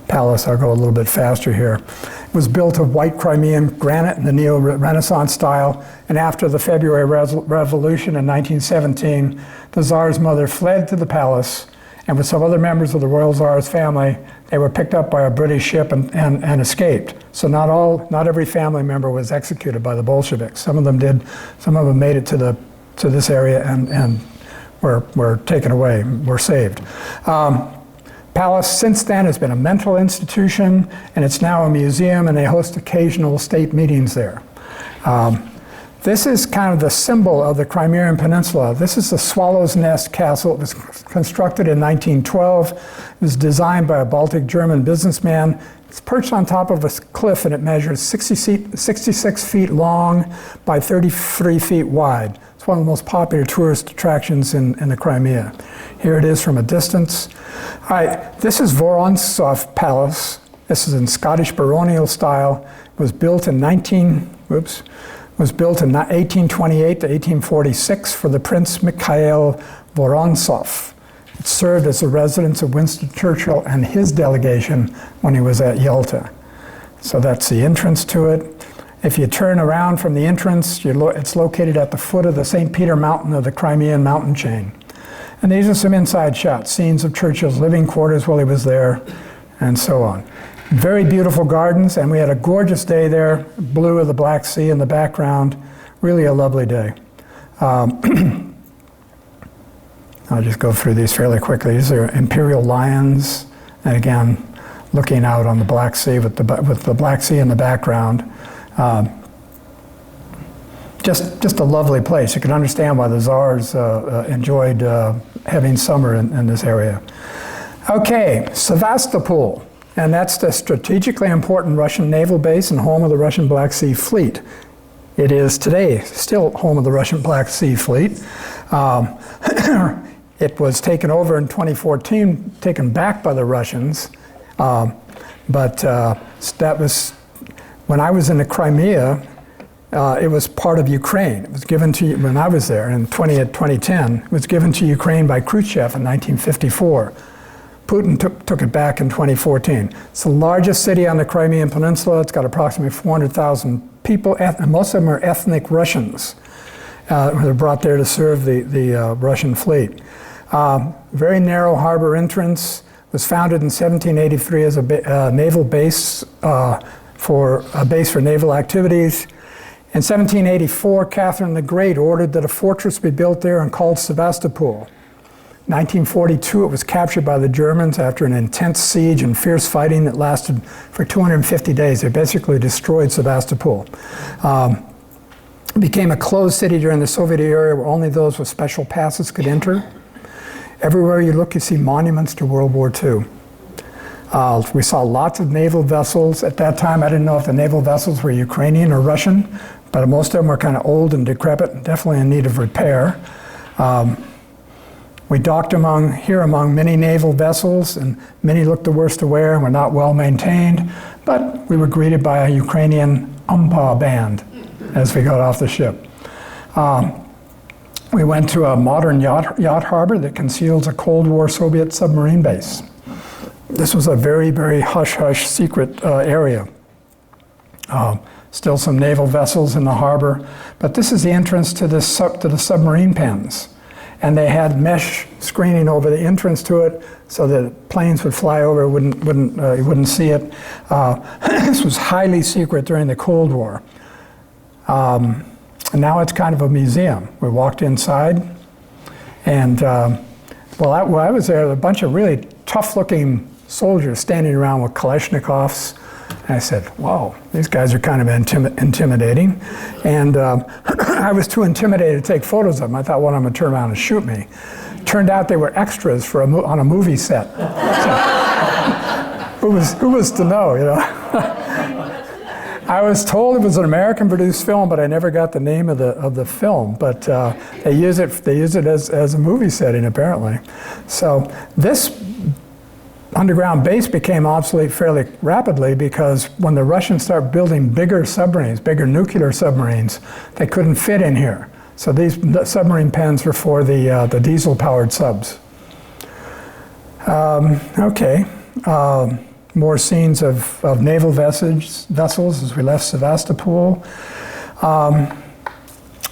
palace. I'll go a little bit faster here. It was built of white Crimean granite in the Neo-Renaissance style, and after the February Revolution in 1917, the Tsar's mother fled to the palace, and with some other members of the royal Tsar's family, they were picked up by a British ship and escaped. So not every family member was executed by the Bolsheviks. Some of them did. Some of them made it to this area and were taken away, were saved. Palace since then has been a mental institution, and it's now a museum, and they host occasional state meetings there. This is kind of the symbol of the Crimean Peninsula. This is the Swallow's Nest Castle. It was constructed in 1912. It was designed by a Baltic German businessman. It's perched on top of a cliff, and it measures 66 feet long by 33 feet wide. It's one of the most popular tourist attractions in the Crimea. Here it is from a distance. All right, this is Vorontsov Palace. This is in Scottish baronial style. It was built in 1828 to 1846 for the Prince Mikhail Vorontsov. It served as the residence of Winston Churchill and his delegation when he was at Yalta. So that's the entrance to it. If you turn around from the entrance, it's located at the foot of the St. Peter Mountain of the Crimean mountain chain. And these are some inside shots, scenes of Churchill's living quarters while he was there, and so on. Very beautiful gardens, and we had a gorgeous day there, blue of the Black Sea in the background. Really a lovely day. I'll just go through these fairly quickly. These are imperial lions, and again, looking out on the Black Sea with the Black Sea in the background. Just a lovely place. You can understand why the Tsars enjoyed having summer in this area. Okay, Sevastopol, and that's the strategically important Russian naval base and home of the Russian Black Sea Fleet. It is today still home of the Russian Black Sea Fleet. It was taken over in 2014, taken back by the Russians, but that was, when I was in the Crimea, it was part of Ukraine. It was given to, when I was there in 2010, it was given to Ukraine by Khrushchev in 1954. Putin took it back in 2014. It's the largest city on the Crimean Peninsula. It's got approximately 400,000 people, and most of them are ethnic Russians who are brought there to serve the Russian fleet. Very narrow harbor entrance. Was founded in 1783 as a naval base for naval activities. In 1784, Catherine the Great ordered that a fortress be built there and called Sevastopol. 1942, it was captured by the Germans after an intense siege and fierce fighting that lasted for 250 days. They basically destroyed Sevastopol. It became a closed city during the Soviet era where only those with special passes could enter. Everywhere you look, you see monuments to World War II. We saw lots of naval vessels. At that time, I didn't know if the naval vessels were Ukrainian or Russian, but most of them were kind of old and decrepit and definitely in need of repair. We docked among many naval vessels, and many looked the worst to wear and were not well maintained, but we were greeted by a Ukrainian umpa band as we got off the ship. We went to a modern yacht harbor that conceals a Cold War Soviet submarine base. This was a very, very hush-hush secret area. Still some naval vessels in the harbor, but this is the entrance to the submarine pens. And they had mesh screening over the entrance to it so that planes would fly over, you wouldn't see it. This was highly secret during the Cold War. And now it's kind of a museum. We walked inside, and while I was there, a bunch of really tough-looking soldiers standing around with Kalashnikovs. And I said, wow, these guys are kind of intimidating. And I was too intimidated to take photos of them. I thought one of them would turn around and shoot me. Turned out they were extras for on a movie set. So, who was to know, you know? I was told it was an American-produced film, but I never got the name of the film. But they use it as a movie setting, apparently. So this underground base became obsolete fairly rapidly because when the Russians started building bigger submarines, bigger nuclear submarines, they couldn't fit in here. So these submarine pens were for the diesel-powered subs. More scenes of naval vessels as we left Sevastopol.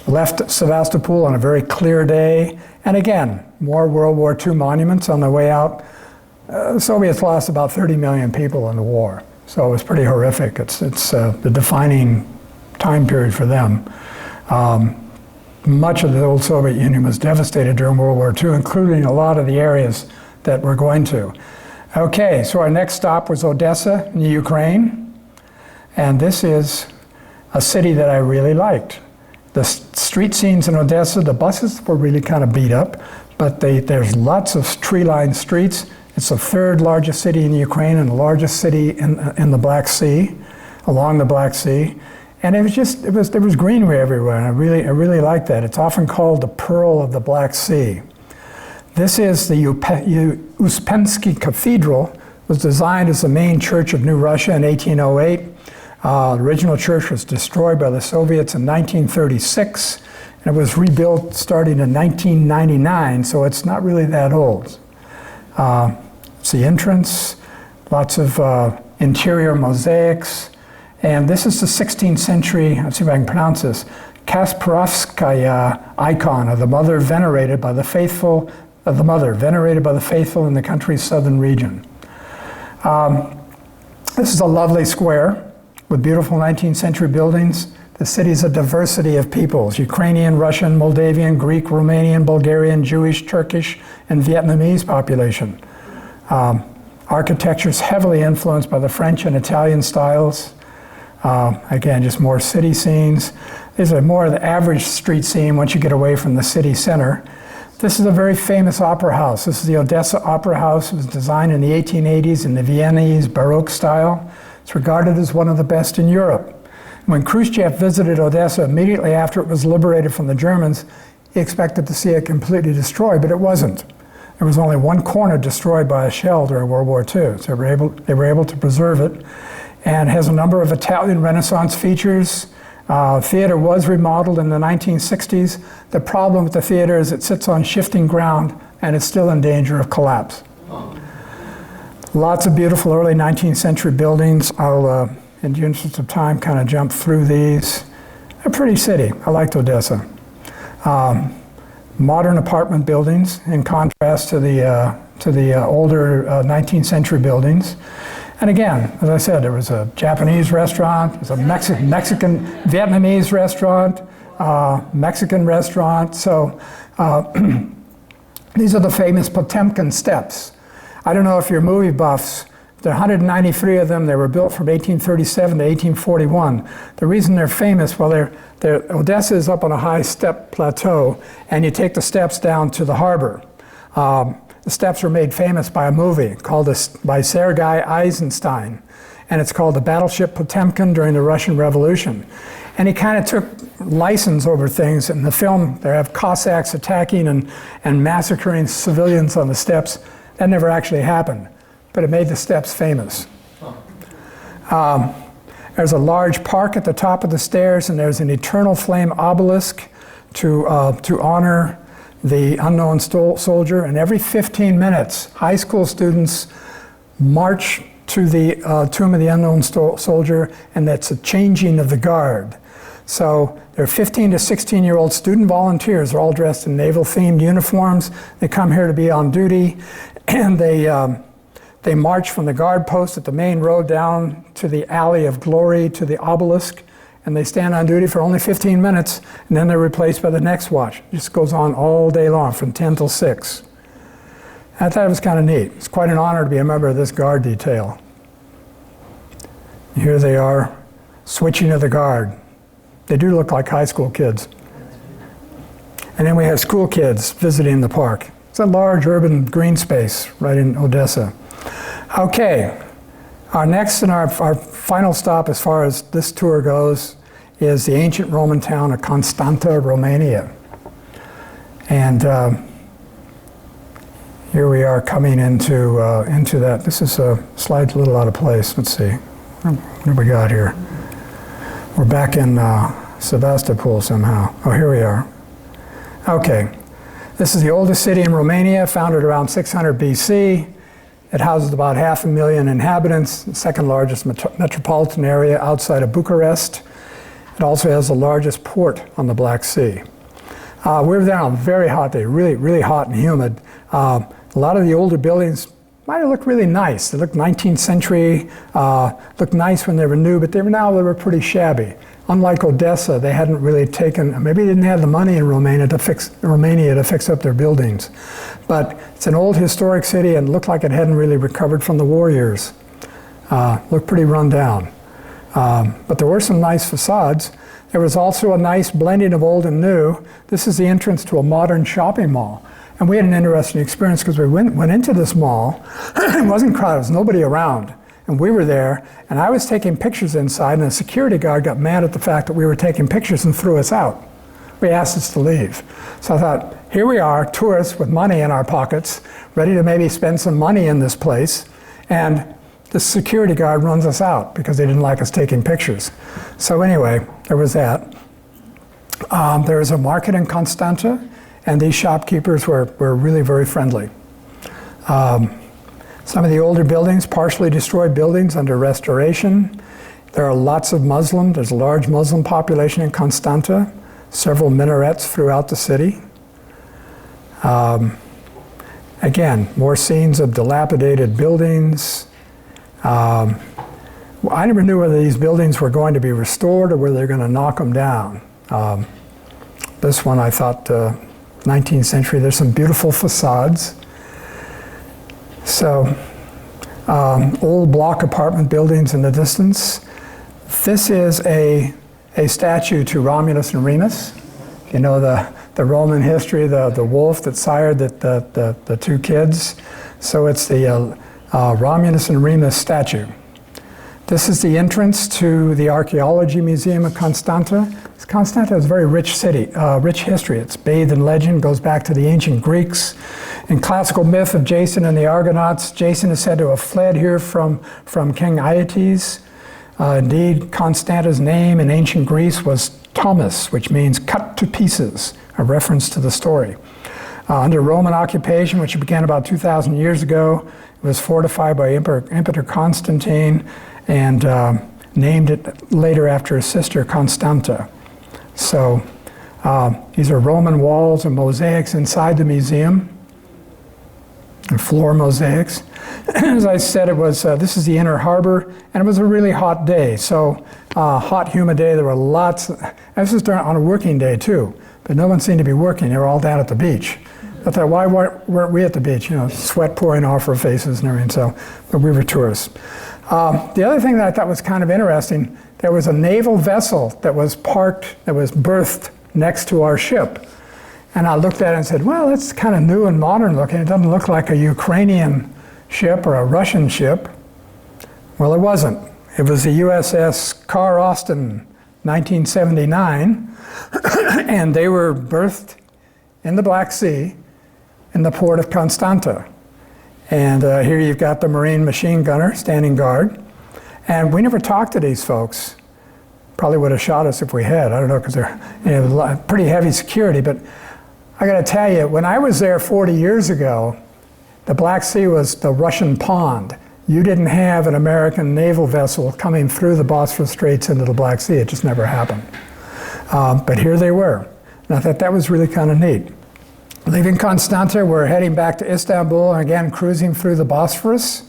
Left Sevastopol on a very clear day. And again, more World War II monuments on the way out. The Soviets lost about 30 million people in the war, so it was pretty horrific. It's the defining time period for them. Much of the old Soviet Union was devastated during World War II, including a lot of the areas that we're going to. Okay, so our next stop was Odessa in Ukraine, and this is a city that I really liked. The street scenes in Odessa, the buses were really kind of beat up, but there's lots of tree-lined streets. It's the third largest city in Ukraine and the largest city in the Black Sea, along the Black Sea. And there was greenery everywhere, and I really like that. It's often called the Pearl of the Black Sea. This is the Uspensky Cathedral. It was designed as the main church of New Russia in 1808. The original church was destroyed by the Soviets in 1936, and it was rebuilt starting in 1999, so it's not really that old. It's the entrance, lots of interior mosaics, and this is the 16th century, let's see if I can pronounce this, Kasparovskaya icon of the mother venerated by the faithful, venerated by the faithful in the country's southern region. This is a lovely square with beautiful 19th century buildings. The city is a diversity of peoples: Ukrainian, Russian, Moldavian, Greek, Romanian, Bulgarian, Jewish, Turkish, and Vietnamese population. Architecture is heavily influenced by the French and Italian styles. Again, just more city scenes. These are more of the average street scene once you get away from the city center. This is a very famous opera house. This is the Odessa Opera House. It was designed in the 1880s in the Viennese Baroque style. It's regarded as one of the best in Europe. When Khrushchev visited Odessa immediately after it was liberated from the Germans, he expected to see it completely destroyed, but it wasn't. There was only one corner destroyed by a shell during World War II, so they were able to preserve it. And has a number of Italian Renaissance features. Theater was remodeled in the 1960s. The problem with the theater is it sits on shifting ground and it's still in danger of collapse. Lots of beautiful early 19th century buildings. I'll, in the interest of time, kind of jump through these. A pretty city. I liked Odessa. Modern apartment buildings in contrast to the older 19th century buildings. And again, as I said, there was a Japanese restaurant, there was a Mexican, Vietnamese restaurant, Mexican restaurant. So these are the famous Potemkin steps. I don't know if you're movie buffs. There are 193 of them. They were built from 1837 to 1841. The reason they're famous, well, Odessa is up on a high step plateau, and you take the steps down to the harbor. The steps were made famous by a movie by Sergei Eisenstein, and it's called The Battleship Potemkin during the Russian Revolution. And he kind of took license over things. In the film, they have Cossacks attacking and massacring civilians on the steps. That never actually happened, but it made the steps famous. There's a large park at the top of the stairs, and there's an eternal flame obelisk to honor the unknown soldier. And every 15 minutes, high school students march to the tomb of the unknown soldier, and that's a changing of the guard. So they're 15 to 16-year-old student volunteers. They're all dressed in naval-themed uniforms. They come here to be on duty, and they march from the guard post at the main road down to the Alley of Glory to the obelisk, and they stand on duty for only 15 minutes, and then they're replaced by the next watch. It just goes on all day long from 10 till 6. I thought it was kind of neat. It's quite an honor to be a member of this guard detail. Here they are, switching to the guard. They do look like high school kids. And then we have school kids visiting the park. It's a large urban green space right in Odessa. Okay, our next and our final stop as far as this tour goes is the ancient Roman town of Constanta, Romania. And here we are coming into that. This is a slide a little out of place. Let's see, what do we got here? We're back in Sebastopol somehow. Oh, here we are. Okay, this is the oldest city in Romania, founded around 600 BC. It houses about 500,000 inhabitants, the second largest metropolitan area outside of Bucharest. It also has the largest port on the Black Sea. We were there on a very hot day, really, really hot and humid. A lot of the older buildings might have looked really nice. They looked 19th century, looked nice when they were new, but they were pretty shabby. Unlike Odessa, they hadn't really taken, maybe they didn't have the money in Romania to fix up their buildings. But it's an old historic city and looked like it hadn't really recovered from the war years. Looked pretty run down. But there were some nice facades. There was also a nice blending of old and new. This is the entrance to a modern shopping mall. And we had an interesting experience because we went into this mall. It wasn't crowded, there was nobody around. And we were there, and I was taking pictures inside, and a security guard got mad at the fact that we were taking pictures and threw us out. He asked us to leave. So I thought, here we are, tourists with money in our pockets, ready to maybe spend some money in this place, and the security guard runs us out because they didn't like us taking pictures. So anyway, there was that. There was a market in Constanta, and these shopkeepers were really very friendly. Some of the older buildings, partially destroyed buildings under restoration. There are lots of Muslim. There's a large Muslim population in Constanta, several minarets throughout the city. Again, more scenes of dilapidated buildings. I never knew whether these buildings were going to be restored or whether they're going to knock them down. This one, I thought, 19th century, there's some beautiful facades. So, old block apartment buildings in the distance. This is a statue to Romulus and Remus. You know, the Roman history, the wolf that sired the two kids. So it's the Romulus and Remus statue. This is the entrance to the Archaeology Museum of Constanta. Constanta is a very rich city, rich history. It's bathed in legend, goes back to the ancient Greeks. In classical myth of Jason and the Argonauts, Jason is said to have fled here from King Aeetes. Indeed, Constanta's name in ancient Greece was Thomas, which means cut to pieces, a reference to the story. Under Roman occupation, which began about 2,000 years ago, it was fortified by Emperor Constantine and named it later after his sister Constanta. So these are Roman walls and mosaics inside the museum, and floor mosaics. As I said, it was this is the inner harbor, and it was a really hot day. So hot, humid day. There were lots. This was on a working day too, but no one seemed to be working. They were all down at the beach. I thought, why weren't we at the beach? You know, sweat pouring off our faces and everything. So, but we were tourists. The other thing that I thought was kind of interesting, there was a naval vessel that was parked, that was berthed next to our ship. And I looked at it and said, well, it's kind of new and modern looking. It doesn't look like a Ukrainian ship or a Russian ship. Well, it wasn't. It was the USS Carr Austin, 1979. And they were berthed in the Black Sea in the port of Constanta. And here you've got the Marine machine gunner standing guard. And we never talked to these folks. Probably would have shot us if we had. I don't know, because they're pretty heavy security. But I got to tell you, when I was there 40 years ago, the Black Sea was the Russian pond. You didn't have an American naval vessel coming through the Bosphorus Straits into the Black Sea. It just never happened. But here they were. And I thought that was really kind of neat. Leaving Constanta, we're heading back to Istanbul, and again, cruising through the Bosphorus.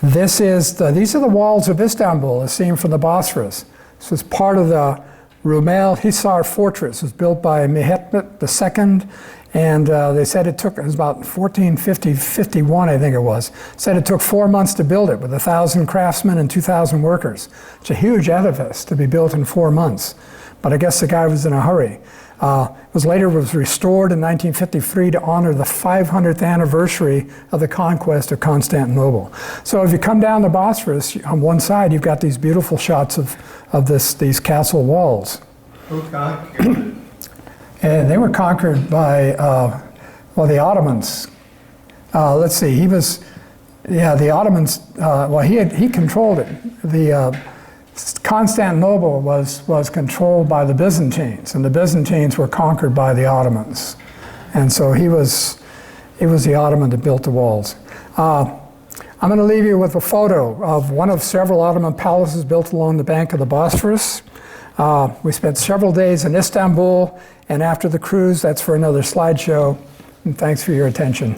These are the walls of Istanbul, as seen from the Bosphorus. This was part of the Rumel Hisar fortress. It was built by Mehmet II, and they said it was about 1450-51, I think it was. Said it took 4 months to build it with 1,000 craftsmen and 2,000 workers. It's a huge edifice to be built in 4 months, but I guess the guy was in a hurry. It was later restored in 1953 to honor the 500th anniversary of the conquest of Constantinople. So if you come down the Bosphorus, on one side you've got these beautiful shots of these castle walls. Who conquered? And they were conquered by, the Ottomans. Let's see, the Ottomans, he controlled it. Constantinople was controlled by the Byzantines, and the Byzantines were conquered by the Ottomans. And so it was the Ottoman that built the walls. I'm going to leave you with a photo of one of several Ottoman palaces built along the bank of the Bosphorus. We spent several days in Istanbul, and after the cruise, that's for another slideshow. And thanks for your attention.